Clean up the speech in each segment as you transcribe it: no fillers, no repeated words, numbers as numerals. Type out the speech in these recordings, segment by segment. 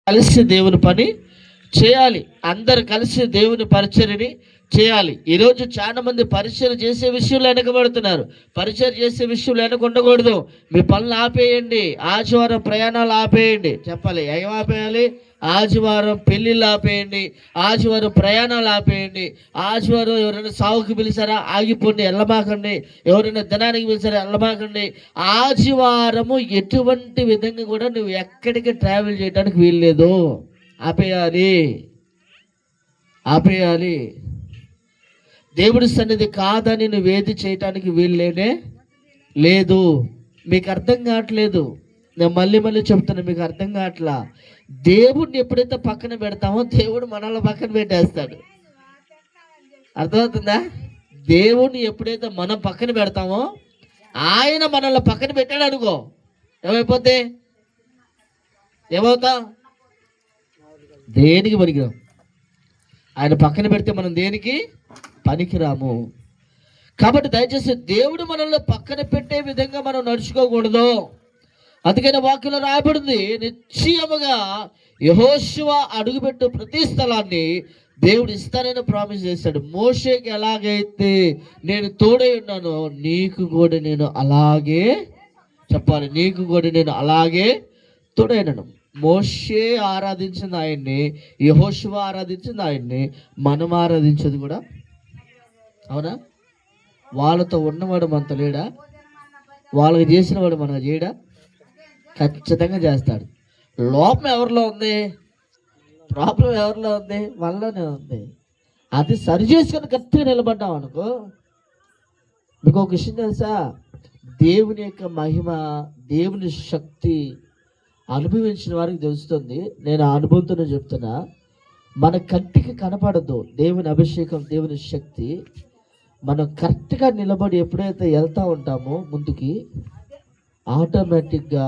కలిసి దేవుని పని చేయాలి. అందరు కలిసి దేవుని పరిచర్యని చేయాలి. ఈరోజు చాలా మంది పరిచయం చేసే విషయంలో వెనకబడుతున్నారు. పరిచయం చేసే విషయంలో వెనక ఉండకూడదు. మీ పనులు ఆపేయండి. ఆదివారం ప్రయాణాలు ఆపేయండి. చెప్పాలి, ఏం ఆపేయాలి? ఆదివారం పెళ్ళిళ్ళు ఆపేయండి, ఆదివారం ప్రయాణాలు ఆపేయండి. ఆదివారం ఎవరైనా సాగుకి పిలిచారా, ఆగిపోండి, వెళ్ళమాకండి. ఎవరైనా దినానికి పిలిచారా, వెళ్ళమాకండి. ఆదివారము ఎటువంటి విధంగా కూడా నువ్వు ఎక్కడికి ట్రావెల్ చేయడానికి వీల్లేదు. ఆపేయాలి, ఆపేయాలి. దేవుడి సన్నిధి కాదని నువ్వు ఏది చేయటానికి వీల్లేనే లేదు. మీకు అర్థం కావట్లేదు. నేను మళ్ళీ మళ్ళీ చెప్తాను, మీకు అర్థం కావట్లా. దేవుడిని ఎప్పుడైతే పక్కన పెడతామో దేవుడు మనల్ని పక్కన పెట్టేస్తాడు. అర్థమవుతుందా? దేవుడిని ఎప్పుడైతే మనం పక్కన పెడతామో ఆయన మనల్ని పక్కన పెట్టాడు అనుకో, ఏమైపోతే ఏమవుతా? దేనికి పనికిరాం. ఆయన పక్కన పెడితే మనం దేనికి పనికిరాము. కాబట్టి దయచేసి దేవుడు మనల్ని పక్కన పెట్టే విధంగా మనం నడుచుకోకూడదు. అందుకని వాక్యంలో రాయబడింది, నిశ్చయముగా యెహోషువ అడుగుపెట్టు ప్రతి స్థలాన్ని దేవుడు ఇస్తానని ప్రామిస్ చేశాడు. మోషేకి ఎలాగైతే నేను తోడై ఉన్నానో నీకు కూడా నేను అలాగే, చెప్పాలి, నీకు కూడా నేను అలాగే తోడైనాను. మోషే ఆరాధించింది ఆయన్ని, యెహోషువ ఆరాధించింది ఆయన్ని, మనం ఆరాధించేది కూడా. అవునా? వాళ్ళతో ఉన్నవాడు మనతో లేడా? వాళ్ళకి చేసిన వాడు మనకు చేయడా? ఖచ్చితంగా చేస్తాడు. లోపం ఎవరిలో ఉంది? ప్రాబ్లం ఎవరిలో ఉంది? మనలోనే ఉంది. అది సరి చేసుకొని గట్టిగా నిలబడ్డాం అనుకో. మీకు ఒక విషయం తెలుసా? దేవుని యొక్క మహిమ, దేవుని శక్తి అనుభవించిన వారికి తెలుస్తుంది. నేను ఆ అనుభవంతోనే చెప్తున్నా. మన కంటికి కనపడదు దేవుని అభిషేకం, దేవుని శక్తి. మనం కరెక్ట్గా నిలబడి ఎప్పుడైతే వెళ్తూ ఉంటామో ముందుకి, ఆటోమేటిక్గా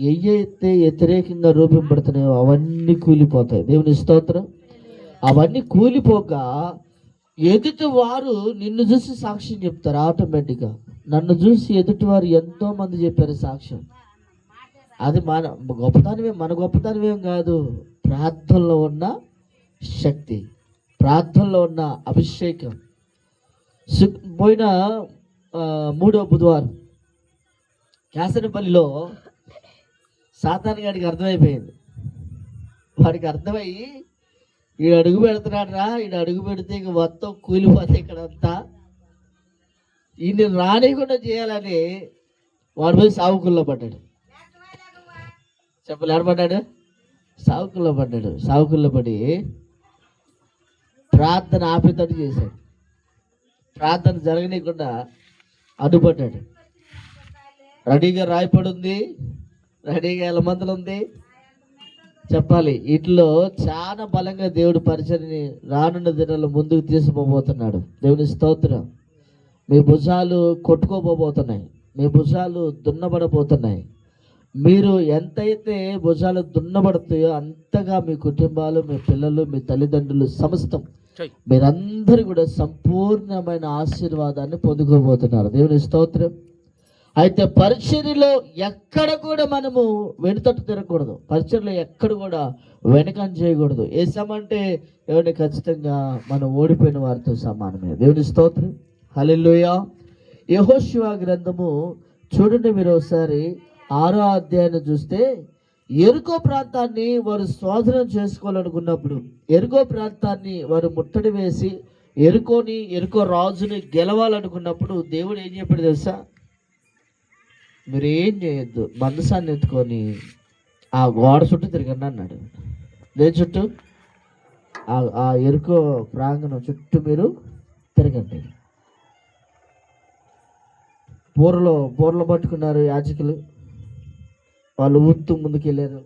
ఏవైతే వ్యతిరేకంగా రూపింపడుతున్నాయో అవన్నీ కూలిపోతాయి. దేవుని స్తోత్రం. అవన్నీ కూలిపోక ఎదుటి వారు నిన్ను చూసి సాక్ష్యం చెప్తారు. ఆటోమేటిక్గా నన్ను చూసి ఎదుటి వారు ఎంతోమంది చెప్పారు సాక్ష్యం. అది మన గొప్పతనమే, మన గొప్పతనమేం కాదు. ప్రార్థనలో ఉన్న శక్తి, ప్రార్థనలో ఉన్న అభిషేకం. పోయిన 3వ బుధవారం కేసనపల్లిలో సాతాను గారికి అర్థమైపోయింది. వాడికి అర్థమయ్యి ఈడు అడుగు పెడుతున్నాడు రా, ఈడు అడుగు పెడితే ఇక మొత్తం కూలిపోతే ఇక్కడంతా, ఈయన రానికుండా చేయాలని వాడి పోయి సావుకుల్లో పడ్డాడు. చెప్పలు ఏడపడ్డాడు? సావుకుల్లో పడ్డాడు. సావుకుల్లో పడి ప్రార్థన ఆపేటట్టు చేశాడు. ప్రార్థన జరగనీయకుండా అడ్డుపడ్డాడు. రెడీగా రాయపడి ఉంది, రెడీగా ఎలమందలు ఉంది. చెప్పాలి, వీటిలో చాలా బలంగా దేవుడు పరిచర్ని రానున్న దినాల్లో ముందుకు తీసుకుపోతున్నాడు. దేవుని స్తోత్రం. మీ భుజాలు కొట్టుకోబోతున్నాయి, మీ భుజాలు దున్నబడబోతున్నాయి. మీరు ఎంతైతే భుజాలు దున్నబడతాయో అంతగా మీ కుటుంబాలు, మీ పిల్లలు, మీ తల్లిదండ్రులు, సమస్తం మీరందరూ కూడా సంపూర్ణమైన ఆశీర్వాదాన్ని పొందుకోబోతున్నారు. దేవుని స్తోత్రం. అయితే పరిచర్యలో ఎక్కడ కూడా మనము వెనుతట్టు తిరగకూడదు. పరిచర్యలో ఎక్కడ కూడా వెనకం చేయకూడదు. ఏసామంటే ఎవరిని ఖచ్చితంగా మనం ఓడిపోయిన వారితో సమానమే. దేవుని స్తోత్రం. హల్లెలూయా. యెహోషువ గ్రంథము చూడండి మీరు ఒకసారి 6వ అధ్యాయాన్ని చూస్తే, యెరికో ప్రాంతాన్ని వారు స్వాధీనం చేసుకోవాలనుకున్నప్పుడు, యెరికో ప్రాంతాన్ని వారు ముట్టడి వేసి యెరికో రాజుని గెలవాలనుకున్నప్పుడు దేవుడు ఏం చెప్పాడు తెలుసా? మీరు ఏం చేయొద్దు, మందసాన్ని ఎత్తుకొని ఆ గోడ చుట్టూ తిరగండి అన్నాడు. దేని చుట్టూ? ఆ యెరికో ప్రాంగణం చుట్టూ మీరు తిరగండి. బోర్లు పట్టుకున్నారు యాజకులు. వాళ్ళు ఊత్తు ముందుకు వెళ్ళారు.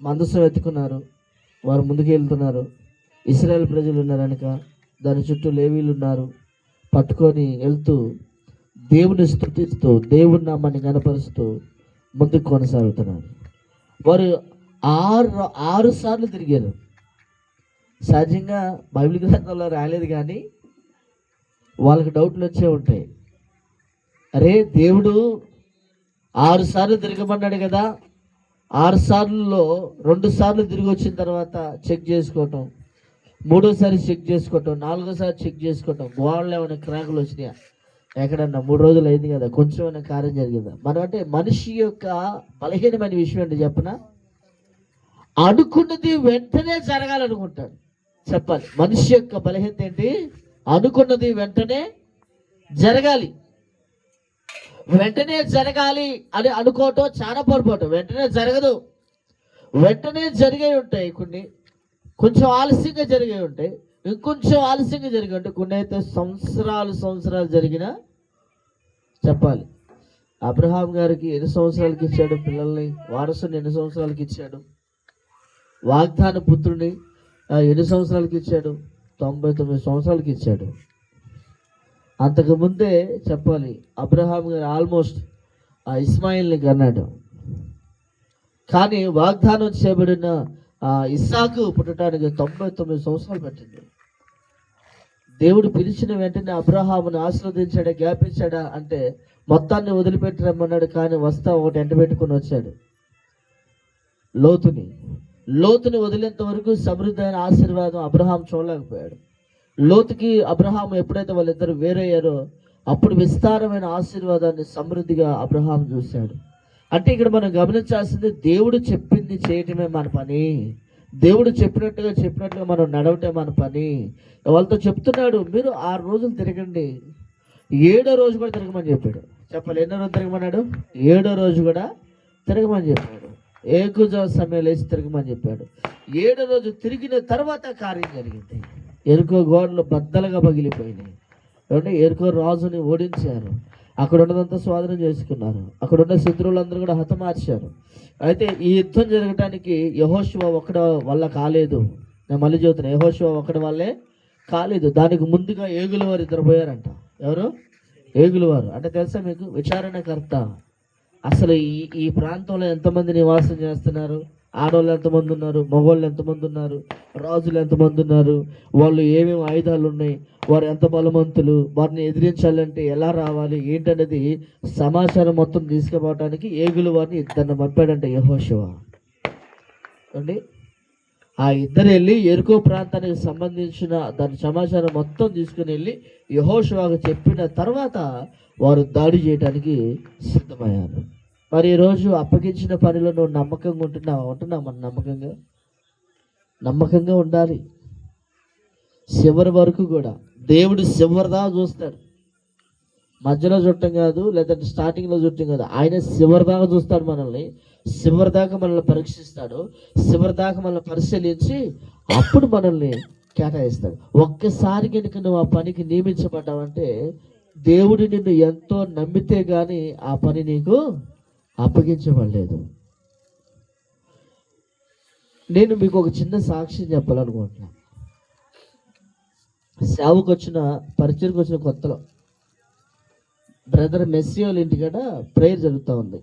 మందసం ఎత్తుకున్నారు, వారు ముందుకు వెళ్తున్నారు. ఇశ్రాయేల్ ప్రజలు ఉన్నారు వెనక, దాని చుట్టూ లేవీలు ఉన్నారు. పట్టుకొని వెళ్తూ దేవుని స్తుతిస్తూ దేవుని నామాన్ని కనపరుస్తూ ముందుకు కొనసాగుతున్నారు. వారు 6 సార్లు తిరిగారు. సహజంగా బైబిల్ గ్రంథంలో రాలేదు, కానీ వాళ్ళకి డౌట్లు వచ్చే ఉంటాయి. అరే, దేవుడు 6 సార్లు తిరగమన్నాడు కదా, 6 సార్లలో 2 సార్లు తిరిగి వచ్చిన తర్వాత చెక్ చేసుకోవటం, 3ఓసారి చెక్ చేసుకోవటం, 4ఓసారి చెక్ చేసుకోవటం, గోడలు ఏమైనా క్రాకులు వచ్చినాయా, ఎక్కడన్నా 3 రోజులు అయింది కదా, కొంచెం ఏమైనా కార్యం జరిగిందా. మనం అంటే మనిషి యొక్క బలహీనమైన విషయం అంటే చెప్పనా, అనుకున్నది వెంటనే జరగాలనుకుంటాడు. చెప్పాలి, మనిషి యొక్క బలహీనత ఏంటి? అనుకున్నది వెంటనే జరగాలి. వెంటనే జరగాలి అని అనుకోవటం చాలా పొరపాటు. వెంటనే జరగదు. వెంటనే జరిగే ఉంటాయి కొన్ని, కొంచెం ఆలస్యంగా జరిగే ఉంటాయి, ఇంకొంచెం ఆలస్యంగా జరిగి ఉంటాయి, కొన్ని అయితే సంవత్సరాలు జరిగినా. చెప్పాలి, అబ్రహాం గారికి ఎన్ని సంవత్సరాలకి ఇచ్చాడు పిల్లల్ని, వారసుని ఎన్ని సంవత్సరాలకి ఇచ్చాడు, వాగ్దాన పుత్రుని ఎన్ని సంవత్సరాలకి ఇచ్చాడు? 99 సంవత్సరాలకి ఇచ్చాడు. అంతకుముందే చెప్పాలి, అబ్రహాం గారు ఆల్మోస్ట్ ఇస్మాయిల్ని కన్నాడు. కానీ వాగ్దానం చేయబడిన ఇస్సాకు పుట్టడానికి 99 సంవత్సరాలు పట్టింది. దేవుడు పిలిచిన వెంటనే అబ్రహామును ఆశీర్వదించాడా, జ్ఞాపించాడా అంటే మొత్తాన్ని వదిలిపెట్టి రమ్మన్నాడు. కానీ వస్తా ఒకటి ఎంట పెట్టుకుని వచ్చాడు. లోతుని వదిలేంత వరకు సమృద్ధి అయిన ఆశీర్వాదం అబ్రహాం చూడలేకపోయాడు. లోతుకి అబ్రహాం ఎప్పుడైతే వాళ్ళిద్దరు వేరయ్యారో అప్పుడు విస్తారమైన ఆశీర్వాదాన్ని సమృద్ధిగా అబ్రహాం చూశాడు. అంటే ఇక్కడ మనం గమనించాల్సింది, దేవుడు చెప్పింది చేయటమే మన పని, దేవుడు చెప్పినట్టుగా మనం నడవటమే మన పని. వాళ్ళతో చెప్తున్నాడు, మీరు 6 రోజులు తిరగండి, 7వ రోజు కూడా తిరగమని చెప్పాడు. చెప్పాలి, ఎన్నో రోజు తిరగమన్నాడు? 7వ రోజు కూడా తిరగమని చెప్పాడు. ఏకుజ సమయం లేచి తిరగమని చెప్పాడు. 7వ రోజు తిరిగిన తర్వాత కార్యం జరిగింది. ఎరుకో గోడలు బద్దలుగా పగిలిపోయినాయి. ఏమంటే ఎరుకో రాజుని ఓడించారు, అక్కడ ఉన్నదంతా స్వాధీనం చేసుకున్నారు, అక్కడ ఉన్న శత్రువులందరూ కూడా హతమార్చారు. అయితే ఈ యుద్ధం జరగటానికి యెహోషువ ఒక్కడి వల్ల కాలేదు. నేను మళ్ళీ చెబుతున్నా, యెహోషువ ఒక్కడి వల్లే కాలేదు. దానికి ముందుగా ఏగుల వారు 2 పోయారంట. ఎవరు? ఏగుల వారు అంటే తెలుసా మీకు? విచారణకర్త. అసలు ఈ ప్రాంతంలో ఎంతమంది నివాసం చేస్తున్నారు, ఆడవాళ్ళు ఎంతమంది ఉన్నారు, మగవాళ్ళు ఎంతమంది ఉన్నారు, రాజులు ఎంతమంది ఉన్నారు, వాళ్ళు ఏమేమి ఆయుధాలు ఉన్నాయి, వారు ఎంత బలవంతులు, వారిని ఎదిరించాలంటే ఎలా రావాలి ఏంటనేది సమాచారం మొత్తం తీసుకుపోవటానికి ఏగుల వారిని 2 పంపాడంట యెహోషువ. అండి, ఆ 2 వెళ్ళి ఎరుకో ప్రాంతానికి సంబంధించిన దాని సమాచారం మొత్తం తీసుకుని వెళ్ళి యెహోషువకు చెప్పిన తర్వాత వారు దాడి చేయడానికి సిద్ధమయ్యారు. మరి ఈరోజు అప్పగించిన పనిలో నువ్వు నమ్మకంగా ఉంటున్నావు మన నమ్మకంగా ఉండాలి. చివరి వరకు కూడా దేవుడు చివరిదా చూస్తాడు. మధ్యలో చుట్టం కాదు, లేదంటే స్టార్టింగ్లో చుట్టం కాదు, ఆయన చివరిదాకా చూస్తాడు మనల్ని. చివరిదాకా మనల్ని పరీక్షిస్తాడు, చివరిదాకా మనల్ని పరిశీలించి అప్పుడు మనల్ని కేటాయిస్తాడు. ఒక్కసారి కనుక నువ్వు ఆ పనికి నియమించబడ్డావంటే దేవుడు నిన్ను ఎంతో నమ్మితే కానీ ఆ పని నీకు అప్పగించబడలేదు. నేను మీకు ఒక చిన్న సాక్ష్యం చెప్పాలనుకుంటున్నా. సేవకు వచ్చిన పరిచయకు వచ్చిన కొత్తలో బ్రదర్ మెస్సీ వాళ్ళ ఇంటికాడ ప్రేయర్ జరుగుతూ ఉంది.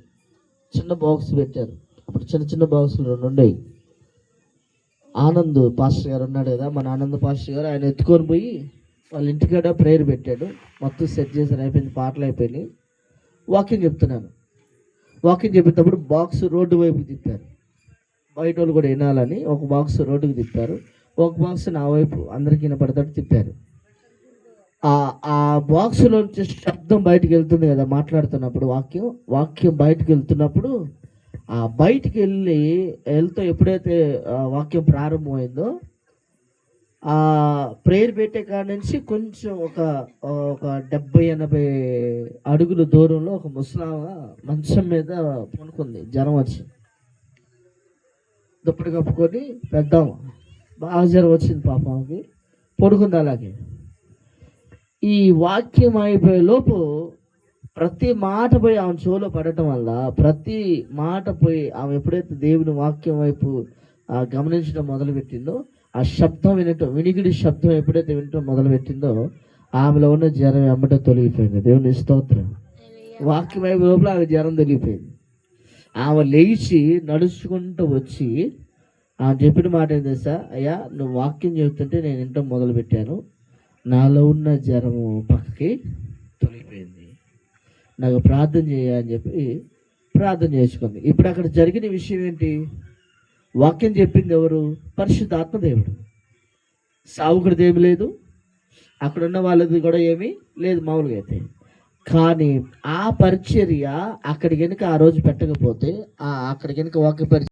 చిన్న బాక్స్ పెట్టారు. అప్పుడు చిన్న బాక్సులు 2 ఉండేవి. ఆనంద్ పాస్టర్ గారు ఉన్నాడు కదా, మన ఆనంద్ పాస్టర్ గారు, ఆయన ఎత్తుకొని పోయి వాళ్ళ ఇంటికాడ ప్రేయర్ పెట్టాడు. మొత్తం సెట్ చేశారు, అయిపోయింది, పాటలు అయిపోయినాయి. వాకింగ్ చెప్పేటప్పుడు బాక్స్ రోడ్డు వైపు తిప్పారు. బయట వాళ్ళు కూడా వినాలని ఒక బాక్స్ రోడ్డుకి తిప్పారు, ఒక బాక్స్ నా వైపు అందరికీ వినపడతాడు తిప్పారు. ఆ బాక్స్లోంచి శబ్దం బయటికి వెళ్తుంది కదా, మాట్లాడుతున్నప్పుడు వాక్యం బయటికి వెళ్తున్నప్పుడు ఆ బయటికి వెళ్తూ ఎప్పుడైతే వాక్యం ప్రారంభమైందో ఆ ప్రేయర్ పెట్టే కాడ నుంచి కొంచెం ఒక 70-80 అడుగుల దూరంలో ఒక ముసలామ మంచం మీద పడుకుంది. జ్వరం వచ్చి దుప్పటి కప్పుకొని పెద్దాం బాగా జ్వరం వచ్చింది పాపకి, పడుకుంది. అలాగే ఈ వాక్యం అయిపోయే లోపు ప్రతి మాట పోయి ఆమె చెవులో పడటం వల్ల, ప్రతి మాట పోయి ఆమె ఎప్పుడైతే దేవుని వాక్యం వైపు గమనించడం మొదలుపెట్టిందో, ఆ శబ్దం వినికిడి శబ్దం ఎప్పుడైతే వినటం మొదలుపెట్టిందో ఆమెలో ఉన్న జ్వరం వెంబట తొలగిపోయింది. దేవుని స్తోత్రం. వాక్యం వైపు లోపల ఆమె జ్వరం తొలగిపోయింది. ఆమె లేచి నడుచుకుంటూ వచ్చి ఆమె చెప్పిన మాట ఏం తెలుసా? అయ్యా, నువ్వు వాక్యం చెబుతుంటే నేను వినటం మొదలుపెట్టాను, నాలో ఉన్న జ్వరము పక్కకి తొలగిపోయింది, నాకు ప్రార్థన చేయని చెప్పి ప్రార్థన చేసుకుంది. ఇప్పుడు అక్కడ జరిగిన విషయం ఏంటి? వాక్యం చెప్పింది ఎవరు? పరిశుద్ధాత్మ దేవుడు. సావుకుడిది ఏమి లేదు, అక్కడ ఉన్న వాళ్ళది కూడా ఏమీ లేదు మామూలుగా అయితే. కానీ ఆ పరిచర్య అక్కడికి కనుక ఆ రోజు పెట్టకపోతే, అక్కడికి కనుక వాక్య